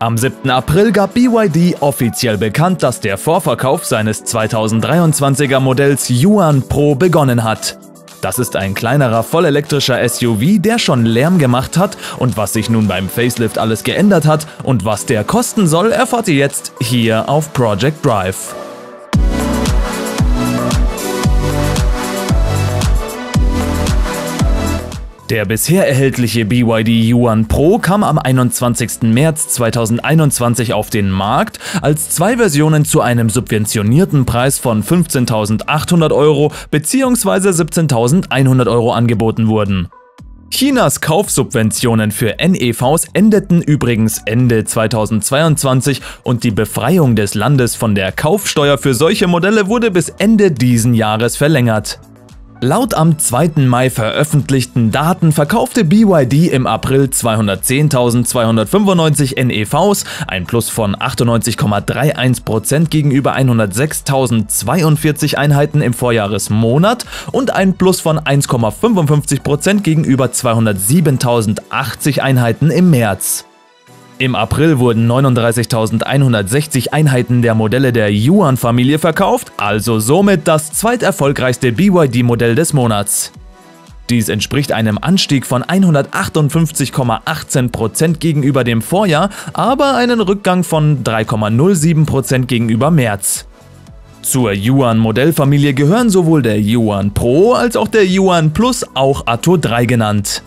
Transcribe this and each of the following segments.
Am 7. April gab BYD offiziell bekannt, dass der Vorverkauf seines 2023er Modells Yuan Pro begonnen hat. Das ist ein kleinerer vollelektrischer SUV, der schon Lärm gemacht hat, und was sich nun beim Facelift alles geändert hat und was der kosten soll, erfahrt ihr jetzt hier auf Project Drive. Der bisher erhältliche BYD Yuan Pro kam am 21. März 2021 auf den Markt, als zwei Versionen zu einem subventionierten Preis von 15.800 € bzw. 17.100 € angeboten wurden. Chinas Kaufsubventionen für NEVs endeten übrigens Ende 2022 und die Befreiung des Landes von der Kaufsteuer für solche Modelle wurde bis Ende diesen Jahres verlängert. Laut am 2. Mai veröffentlichten Daten verkaufte BYD im April 210.295 NEVs, ein Plus von 98,31% gegenüber 106.042 Einheiten im Vorjahresmonat und ein Plus von 1,55% gegenüber 207.080 Einheiten im März. Im April wurden 39.160 Einheiten der Modelle der Yuan-Familie verkauft, also somit das zweiterfolgreichste BYD-Modell des Monats. Dies entspricht einem Anstieg von 158,18% gegenüber dem Vorjahr, aber einen Rückgang von 3,07% gegenüber März. Zur Yuan-Modellfamilie gehören sowohl der Yuan Pro als auch der Yuan Plus, auch Atto 3 genannt.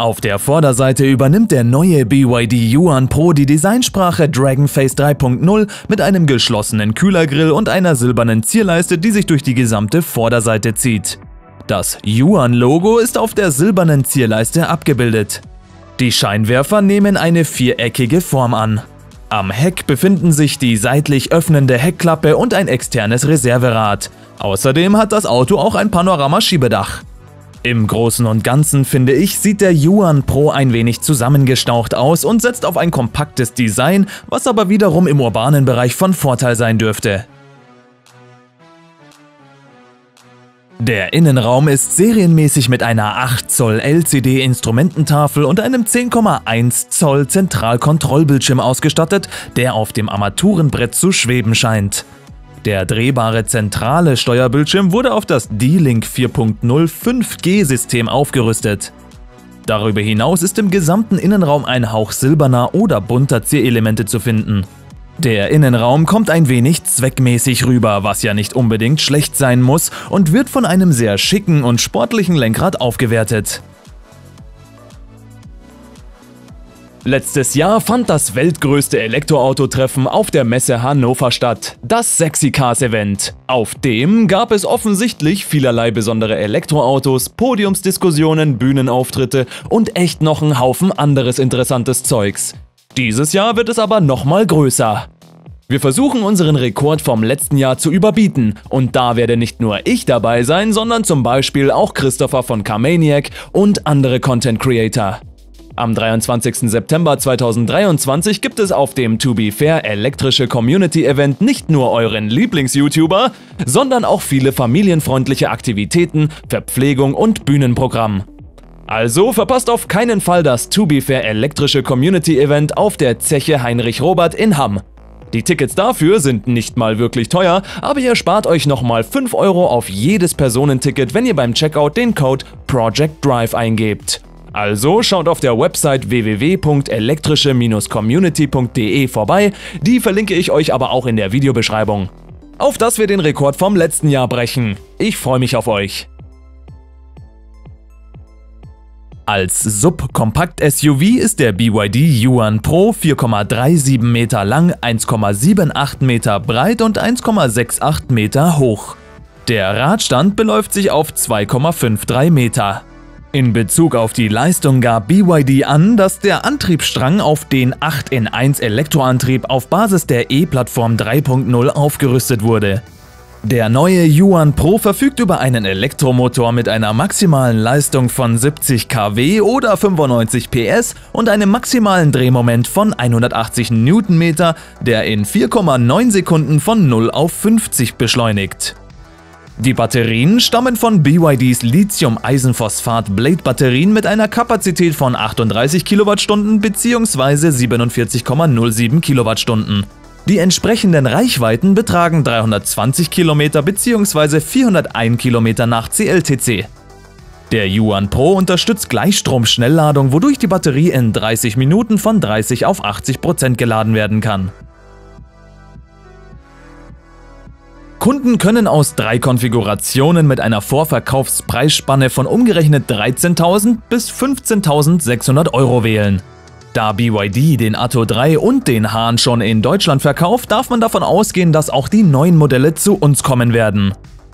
Auf der Vorderseite übernimmt der neue BYD Yuan Pro die Designsprache Dragonface 3.0 mit einem geschlossenen Kühlergrill und einer silbernen Zierleiste, die sich durch die gesamte Vorderseite zieht. Das Yuan-Logo ist auf der silbernen Zierleiste abgebildet. Die Scheinwerfer nehmen eine viereckige Form an. Am Heck befinden sich die seitlich öffnende Heckklappe und ein externes Reserverad. Außerdem hat das Auto auch ein Panoramaschiebedach. Im Großen und Ganzen, finde ich, sieht der Yuan Pro ein wenig zusammengestaucht aus und setzt auf ein kompaktes Design, was aber wiederum im urbanen Bereich von Vorteil sein dürfte. Der Innenraum ist serienmäßig mit einer 8 Zoll LCD-Instrumententafel und einem 10,1 Zoll Zentralkontrollbildschirm ausgestattet, der auf dem Armaturenbrett zu schweben scheint. Der drehbare zentrale Steuerbildschirm wurde auf das D-Link 4.0 5G-System aufgerüstet. Darüber hinaus ist im gesamten Innenraum ein Hauch silberner oder bunter Zierelemente zu finden. Der Innenraum kommt ein wenig zweckmäßig rüber, was ja nicht unbedingt schlecht sein muss, und wird von einem sehr schicken und sportlichen Lenkrad aufgewertet. Letztes Jahr fand das weltgrößte Elektroautotreffen auf der Messe Hannover statt, das Sexy Cars Event. Auf dem gab es offensichtlich vielerlei besondere Elektroautos, Podiumsdiskussionen, Bühnenauftritte und echt noch einen Haufen anderes interessantes Zeugs. Dieses Jahr wird es aber nochmal größer. Wir versuchen unseren Rekord vom letzten Jahr zu überbieten, und da werde nicht nur ich dabei sein, sondern zum Beispiel auch Christopher von Carmaniac und andere Content Creator. Am 23. September 2023 gibt es auf dem To Be Fair elektrische Community Event nicht nur euren Lieblings-YouTuber, sondern auch viele familienfreundliche Aktivitäten, Verpflegung und Bühnenprogramm. Also verpasst auf keinen Fall das To Be Fair elektrische Community Event auf der Zeche Heinrich Robert in Hamm. Die Tickets dafür sind nicht mal wirklich teuer, aber ihr spart euch nochmal 5 € auf jedes Personenticket, wenn ihr beim Checkout den Code Project Drive eingebt. Also schaut auf der Website www.elektrische-community.de vorbei, die verlinke ich euch aber auch in der Videobeschreibung. Auf dass wir den Rekord vom letzten Jahr brechen. Ich freue mich auf euch. Als Subkompakt-SUV ist der BYD Yuan Pro 4,37 Meter lang, 1,78 Meter breit und 1,68 Meter hoch. Der Radstand beläuft sich auf 2,53 Meter. In Bezug auf die Leistung gab BYD an, dass der Antriebsstrang auf den 8-in-1 Elektroantrieb auf Basis der E-Plattform 3.0 aufgerüstet wurde. Der neue Yuan Pro verfügt über einen Elektromotor mit einer maximalen Leistung von 70 kW oder 95 PS und einem maximalen Drehmoment von 180 Newtonmeter, der in 4,9 Sekunden von 0 auf 50 beschleunigt. Die Batterien stammen von BYDs Lithium-Eisenphosphat-Blade-Batterien mit einer Kapazität von 38 Kilowattstunden bzw. 47,07 Kilowattstunden. Die entsprechenden Reichweiten betragen 320 Kilometer bzw. 401 Kilometer nach CLTC. Der Yuan Pro unterstützt Gleichstrom-Schnellladung, wodurch die Batterie in 30 Minuten von 30 auf 80% geladen werden kann. Kunden können aus 3 Konfigurationen mit einer Vorverkaufspreisspanne von umgerechnet 13.000 bis 15.600 € wählen. Da BYD den Atto 3 und den Hahn schon in Deutschland verkauft, darf man davon ausgehen, dass auch die neuen Modelle zu uns kommen werden.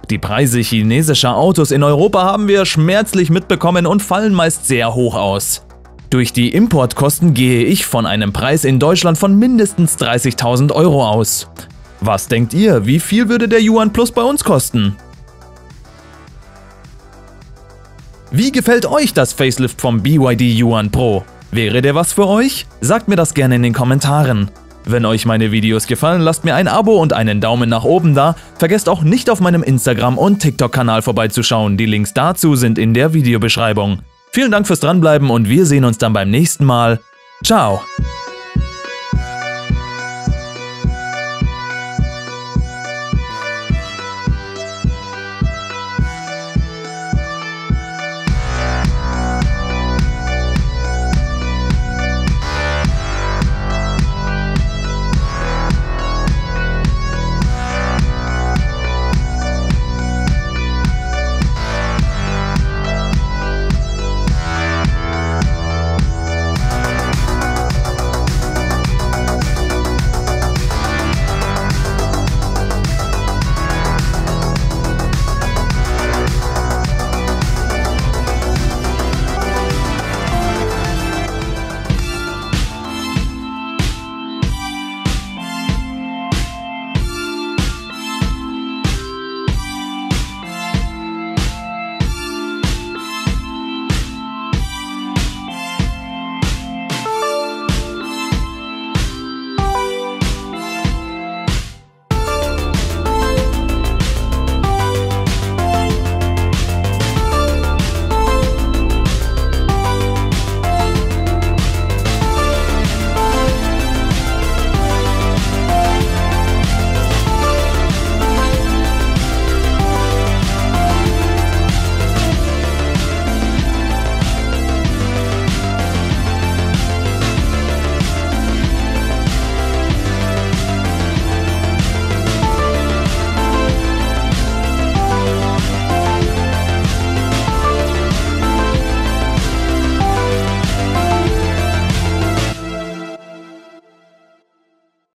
Die Preise chinesischer Autos in Europa haben wir schmerzlich mitbekommen und fallen meist sehr hoch aus. Durch die Importkosten gehe ich von einem Preis in Deutschland von mindestens 30.000 € aus. Was denkt ihr, wie viel würde der Yuan Plus bei uns kosten? Wie gefällt euch das Facelift vom BYD Yuan Pro? Wäre der was für euch? Sagt mir das gerne in den Kommentaren. Wenn euch meine Videos gefallen, lasst mir ein Abo und einen Daumen nach oben da. Vergesst auch nicht auf meinem Instagram- und TikTok-Kanal vorbeizuschauen. Die Links dazu sind in der Videobeschreibung. Vielen Dank fürs Dranbleiben und wir sehen uns dann beim nächsten Mal. Ciao!